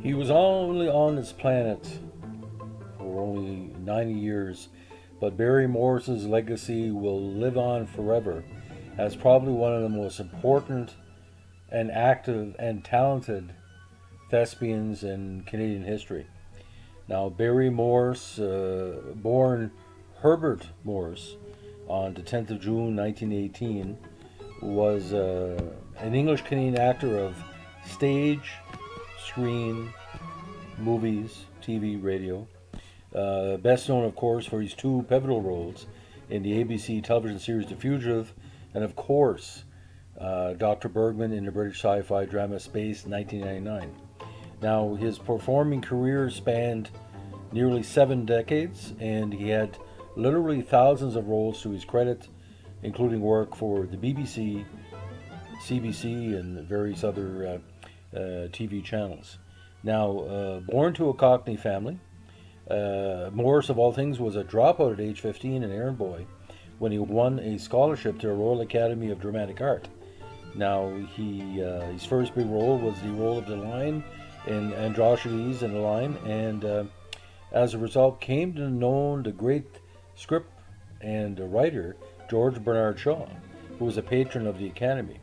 He was only on this planet for only 90 years, but Barry Morse's legacy will live on forever as probably one of the most important and active and talented thespians in Canadian history. Now, Barry Morse, born Herbert Morse on the 10th of June 1918, was an English Canadian actor of stage, screen, movies, TV, radio. Best known, of course, for his two pivotal roles in the ABC television series The Fugitive, and of course, Dr. Bergman in the British sci-fi drama Space 1999. Now, his performing career spanned nearly 7 decades, and he had literally thousands of roles to his credit, including work for the BBC, CBC, and various other TV channels. Now, born to a Cockney family, Morse, of all things, was a dropout at age 15, an errand boy, when he won a scholarship to the Royal Academy of Dramatic Art. Now, his first big role was the role of the Lion in Androgynes in the Lion, and as a result came to know the great script and writer George Bernard Shaw, who was a patron of the Academy.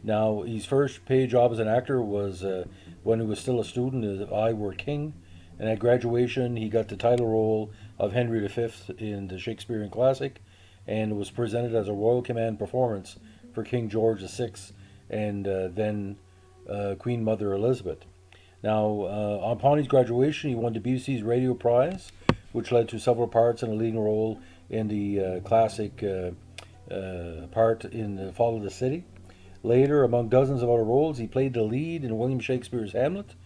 Now, his first paid job as an actor was when he was still a student as I Were King, and at graduation he got the title role of Henry V in the Shakespearean classic, and was presented as a Royal Command performance for King George VI and then Queen Mother Elizabeth. Now, upon his graduation, he won the BBC's Radio Prize, which led to several parts and a leading role in the classic part in The Fall of the City. Later, among dozens of other roles, he played the lead in William Shakespeare's Hamlet,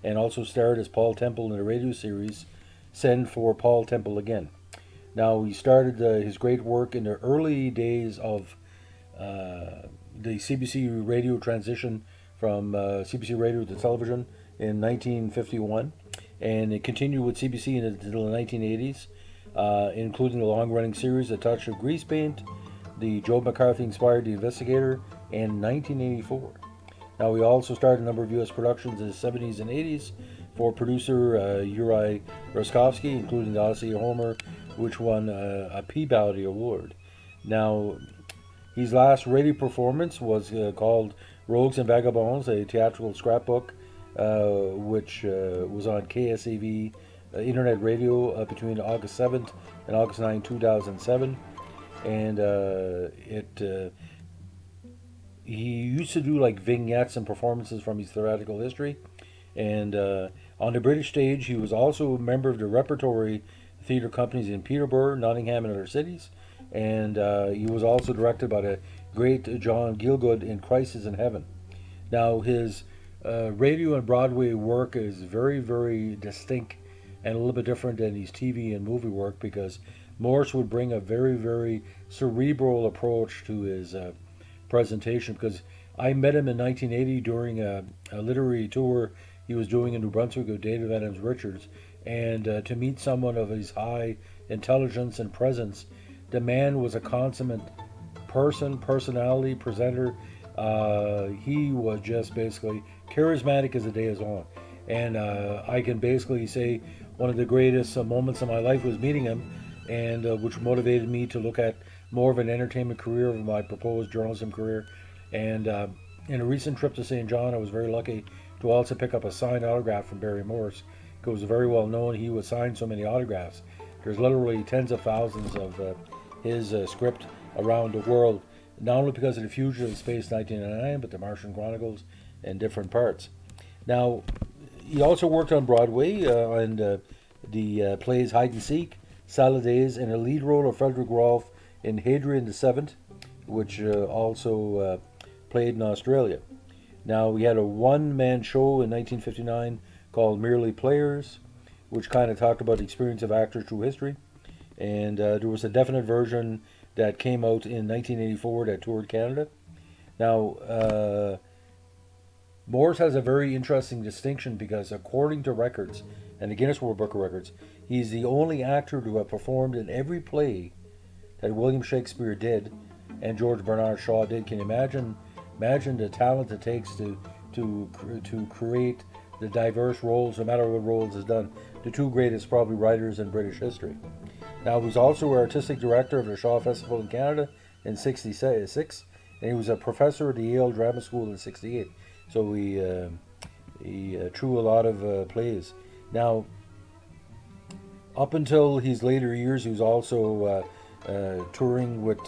and also starred as Paul Temple in the radio series Send for Paul Temple Again. Now, he started his great work in the early days of the CBC radio transition from CBC radio to television in 1951, and it continued with CBC until the 1980s, including the long-running series A Touch of Grease Paint, the Joe McCarthy-inspired The Investigator, and 1984. Now, he also starred a number of U.S. productions in the 70s and 80s for producer Yuri Roskovsky, including The Odyssey of Homer, which won a Peabody Award. Now, his last radio performance was called Rogues and Vagabonds, a theatrical scrapbook, which was on KSAV internet radio between August 7th and August 9, 2007. And he used to do like vignettes and performances from his theatrical history. And on the British stage, he was also a member of the repertory theatre companies in Peterborough, Nottingham, and other cities. And he was also directed by the great John Gielgud in Crisis in Heaven. Now, his radio and Broadway work is very, very distinct and a little bit different than his TV and movie work, because Morse would bring a very, very cerebral approach to his presentation. Because I met him in 1980 during a literary tour he was doing in New Brunswick with David Adams Richards, and to meet someone of his high intelligence and presence, the man was a consummate personality, presenter. He was just basically charismatic as the day is long. And I can basically say one of the greatest moments of my life was meeting him, and which motivated me to look at more of an entertainment career of my proposed journalism career. And in a recent trip to St. John, I was very lucky to also pick up a signed autograph from Barry Morse. It was very well known. He would sign so many autographs. There's literally tens of thousands of his script around the world, not only because of The Fugitive, Space 1999, but The Martian Chronicles and different parts. Now, he also worked on Broadway and the plays Hide and Seek, Salad Days, and a lead role of Frederick Rolfe in Hadrian VII, which also played in Australia. Now, we had a one-man show in 1959 called Merely Players, which kind of talked about the experience of actors through history. And there was a definite version that came out in 1984 that toured Canada. Now, Morse has a very interesting distinction because, according to records and the Guinness World Book of Records, he's the only actor to have performed in every play that William Shakespeare did and George Bernard Shaw did. Can you imagine the talent it takes to create the diverse roles, no matter what roles he's done, the two greatest probably writers in British history. Now, he was also artistic director of the Shaw Festival in Canada in '66, and he was a professor at the Yale Drama School in '68. So he drew a lot of plays. Now, up until his later years, he was also touring with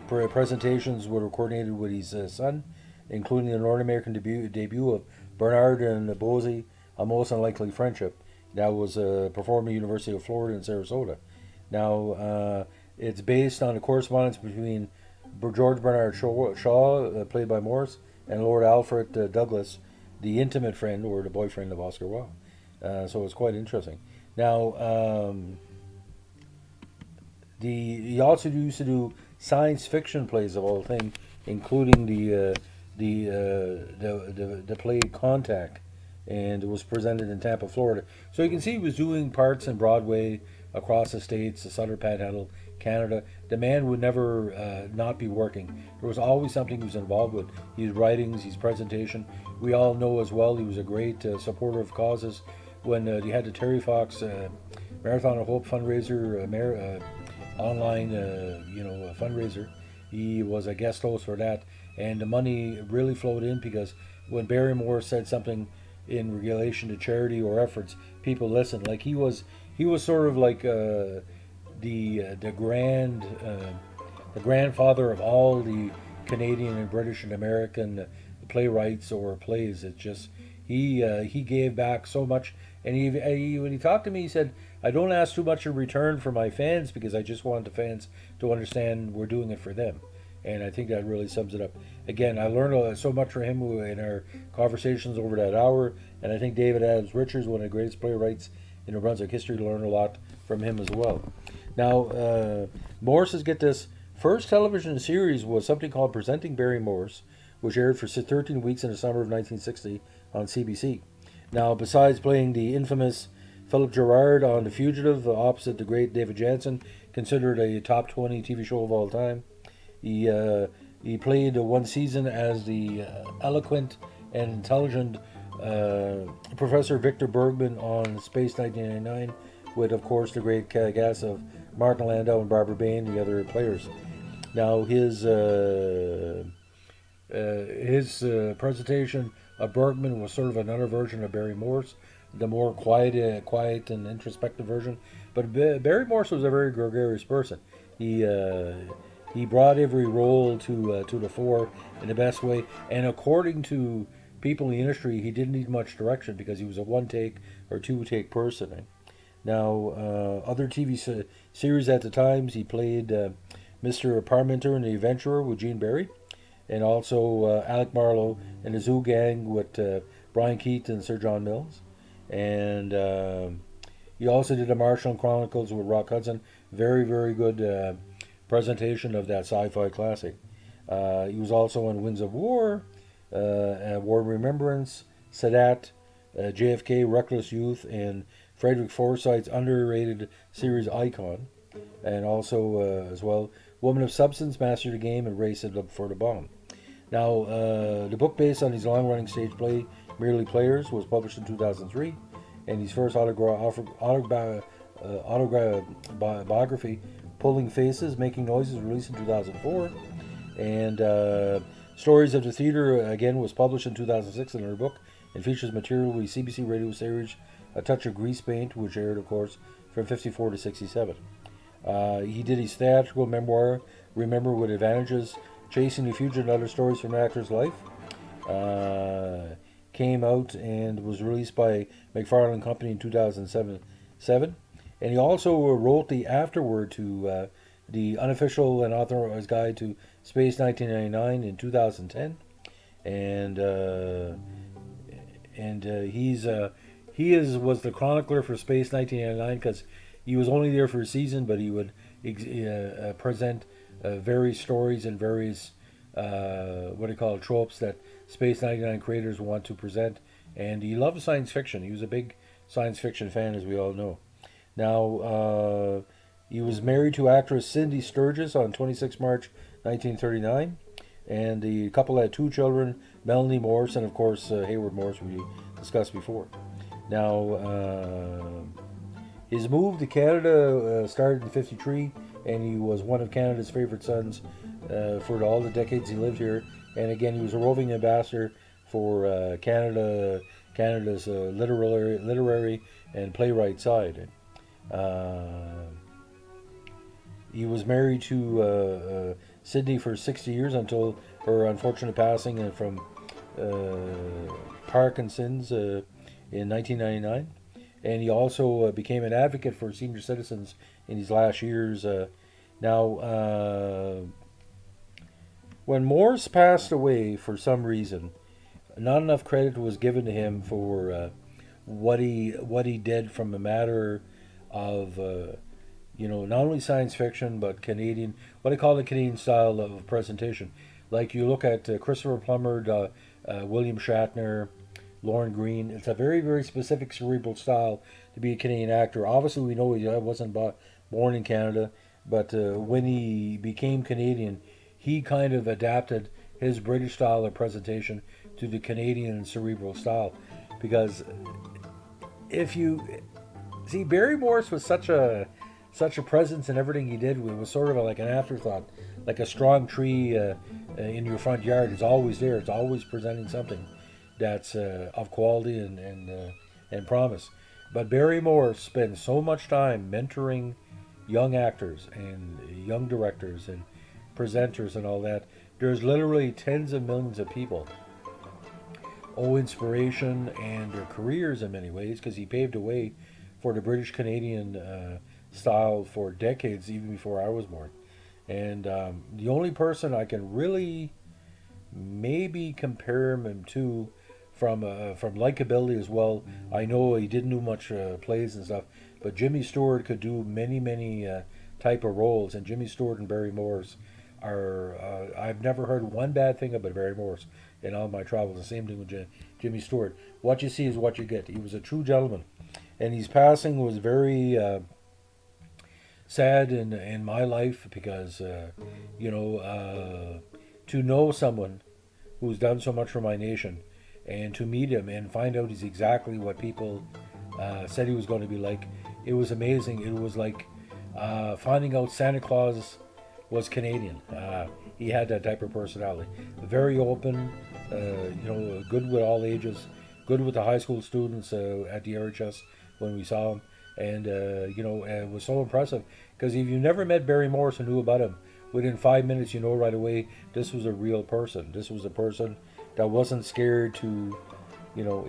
presentations were coordinated with his son, including the North American debut of Bernard and Bosie, A Most Unlikely Friendship. That was performed at the University of Florida in Sarasota. Now, it's based on a correspondence between George Bernard Shaw, played by Morse, and Lord Alfred Douglas, the intimate friend or the boyfriend of Oscar Wilde. So it's quite interesting. Now, he also used to do science fiction plays of all things, including the play Contact, and it was presented in Tampa, Florida. So you can see he was doing parts in Broadway across the states, the Southern Panhandle, Canada. The man would never not be working. There was always something he was involved with. His writings, his presentation. We all know as well he was a great supporter of causes. When he had the Terry Fox Marathon of Hope fundraiser, online, fundraiser, he was a guest host for that, and the money really flowed in because when Barrymore said something in relation to charity or efforts, people listened. Like he was sort of like the grandfather of all the Canadian and British and American playwrights or plays. It's just he gave back so much, and he when he talked to me, he said, "I don't ask too much in return for my fans because I just want the fans to understand we're doing it for them." And I think that really sums it up. Again, I learned so much from him in our conversations over that hour, and I think David Adams Richards, one of the greatest playwrights in New Brunswick history, learned a lot from him as well. Now, Morse's, get this, first television series was something called Presenting Barry Morse, which aired for 13 weeks in the summer of 1960 on CBC. Now, besides playing the infamous Philip Gerard on The Fugitive, opposite the great David Janssen, considered a top 20 TV show of all time, he played one season as the eloquent and intelligent Professor Victor Bergman on Space 1999, with, of course, the great cast of Martin Landau and Barbara Bain, the other players. Now, his presentation of Bergman was sort of another version of Barry Morse, the more quiet and introspective version. But Barry Morse was a very gregarious person. He brought every role to the fore in the best way, and according to people in the industry, he didn't need much direction because he was a one-take or two-take person. Now, other TV series at the times, he played Mr. Parmenter in The Adventurer with Gene Barry, and also Alec Marlowe and the Zoo Gang with Brian Keith and Sir John Mills. And he also did the Martian Chronicles with Rock Hudson. Very, very good presentation of that sci-fi classic. He was also on Winds of War, War of Remembrance, Sadat, JFK, Reckless Youth, and Frederick Forsyth's underrated series Icon, and also as well Woman of Substance, Master of the Game, and Race for the Bomb. Now, the book based on his long-running stage play Merely Players was published in 2003, and his first autobiography, Pulling Faces, Making Noises, released in 2004, and Stories of the Theater, again, was published in 2006 in her book, and features material with CBC radio series A Touch of Grease Paint, which aired, of course, from 54 to 67. He did his theatrical memoir, Remember with Advantages, Chasing the Future and Other Stories from an Actor's Life. Came out and was released by McFarlane Company in 2007. And he also wrote the afterword to the unofficial and authorized guide to Space 1999 in 2010. He was the chronicler for Space 1999 because he was only there for a season, but he would present various stories and various tropes that Space 99 creators want to present. And he loved science fiction. He was a big science fiction fan, as we all know. Now, he was married to actress Cindy Sturgis on 26 March 1939, and the couple had two children, Melanie Morse and, of course, Hayward Morse, we discussed before. Now, his move to Canada started in '53, and he was one of Canada's favorite sons for all the decades he lived here. And again, he was a roving ambassador for Canada's literary and playwright side. He was married to Sydney for 60 years until her unfortunate passing from Parkinson's in 1999. And he also became an advocate for senior citizens in his last years. When Morse passed away, for some reason, not enough credit was given to him for what he did from a matter of not only science fiction but Canadian, what I call the Canadian style of presentation. Like you look at Christopher Plummer, William Shatner, Lorne Greene. It's a very, very specific cerebral style to be a Canadian actor. Obviously, we know he wasn't born in Canada, but when he became Canadian, he kind of adapted his British style of presentation to the Canadian cerebral style. Because if you see, Barry Morse was such a presence in everything he did. It was sort of like an afterthought, like a strong tree in your front yard. It's always there. It's always presenting something that's of quality and promise. But Barry Morse spends so much time mentoring young actors and young directors and presenters and all that. There's literally tens of millions of people owe inspiration and their careers in many ways because he paved the way for the British Canadian style for decades, even before I was born. And the only person I can really maybe compare him to from likability as well. I know he didn't do much plays and stuff, but Jimmy Stewart could do many type of roles, and Jimmy Stewart and Barry Morse are. I've never heard one bad thing about Barry Morse in all my travels. The same thing with Jimmy Stewart. What you see is what you get. He was a true gentleman, and his passing was very sad in my life because to know someone who's done so much for my nation, and to meet him and find out he's exactly what people said he was going to be like. It was amazing. It was like finding out Santa Claus was Canadian. He had that type of personality. Very open, good with all ages, good with the high school students at the RHS when we saw him. And, it was so impressive because if you never met Barry Morse and knew about him, within 5 minutes you know right away this was a real person. This was a person that wasn't scared to,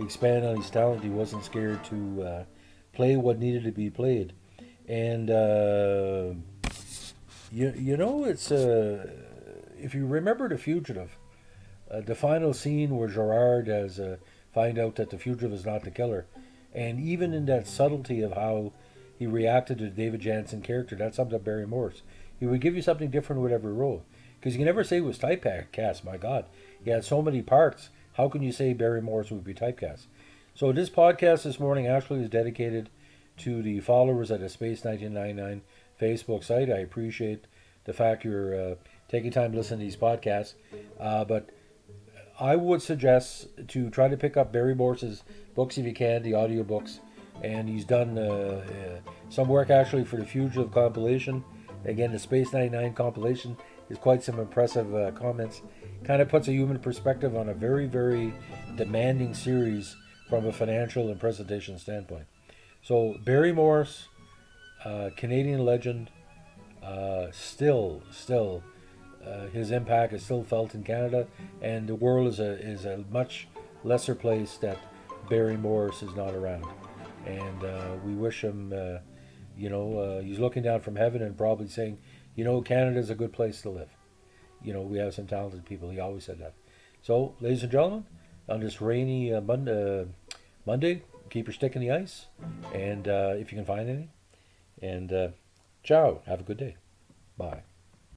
expand on his talent. He wasn't scared to play what needed to be played. And, it's, if you remember The Fugitive, the final scene where Gerard has find out that the fugitive is not the killer. And even in that subtlety of how he reacted to the David Jansen character, that's something that Barry Morse. He would give you something different with every role. Because you can never say he was typecast, my God. He had so many parts. How can you say Barry Morse would be typecast? So this podcast this morning actually is dedicated to the followers at the Space 1999 Facebook site. I appreciate the fact you're taking time to listen to these podcasts. But I would suggest to try to pick up Barry Morse's books if you can, the audiobooks. And he's done some work actually for the Fugitive compilation. Again, the Space 99 compilation is quite some impressive comments. Kind of puts a human perspective on a very, very demanding series from a financial and presentation standpoint. So Barry Morse, Canadian legend, still his impact is still felt in Canada, and the world is a much lesser place that Barry Morse is not around. And we wish him, he's looking down from heaven and probably saying, Canada's a good place to live. We have some talented people. He always said that. So, ladies and gentlemen, on this rainy Monday, keep your stick in the ice, and if you can find any. And ciao. Have a good day. Bye.